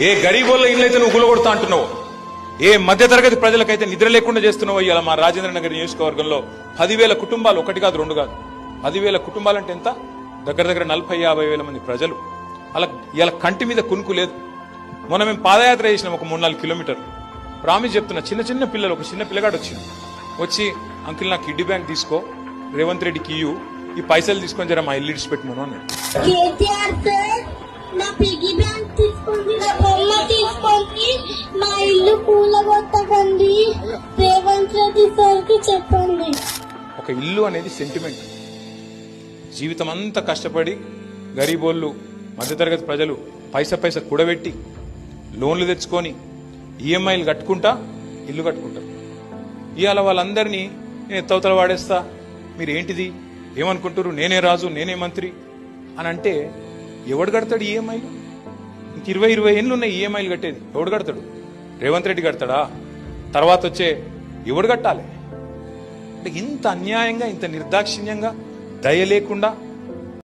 ఏ గరీబోళ్ళ ఇళ్ళైతే నువ్వు గులగొడతా అంటున్నావు, ఏ మధ్యతరగతి ప్రజలకైతే నిద్ర లేకుండా చేస్తున్నావు. ఇలా మా రాజేంద్ర నగర్ నియోజకవర్గంలో 10,000 కుటుంబాలు, ఒకటి కాదు రెండు కాదు 10,000 కుటుంబాలంటే ఎంత, దగ్గర దగ్గర 40-50 వేల మంది ప్రజలు. అలా ఇలా కంటి మీద కునుకు లేదు. మొన్న మేము పాదయాత్ర చేసినాం ఒక 3-4 కిలోమీటర్లు. ప్రామిస్ చెప్తున్నా, చిన్న చిన్న పిల్లలు, ఒక చిన్న పిల్లగాడు వచ్చి అంకిల్ నా కిడ్నీ బ్యాంక్ తీసుకో, రేవంత్ రెడ్డికి ఇయ్యు, ఈ పైసలు తీసుకొని జర మా ఇల్లు ఇడిచిపెట్టుమను అన్నాడు. నా పిగ్గీ బ్యాంక్ తీసుకోండి, నా బొమ్మ తీసుకోండి, మా ఇల్లు కూలగొట్టకండి, రేవంత్ రెడ్డి సార్కి చెప్పండి. ఒక ఇల్లు అనేది సెంటిమెంట్. జీవితం అంతా కష్టపడి గరీబోళ్ళు, మధ్యతరగతి ప్రజలు పైసా కూడబెట్టి లోన్లు తెచ్చుకొని ఈఎంఐలు కట్టుకుంటా ఇల్లు కట్టుకుంటారు. ఇవాళ వాళ్ళందరినీ నేను ఎత్తవతల వాడేస్తా, మీరు ఏంటిది ఏమనుకుంటారు, నేనే రాజు నేనే మంత్రి అని అంటే ఎవడు కడతాడు ఈఎంఐలు? ఇంక 20 ఏళ్ళు ఉన్నాయి ఈఎంఐలు కట్టేది. ఎవడు కడతాడు? రేవంత్ రెడ్డి కడతాడా? తర్వాత వచ్చే ఎవడు కట్టాలి? అంటే ఇంత అన్యాయంగా, ఇంత నిర్దాక్షిణ్యంగా, దయ లేకుండా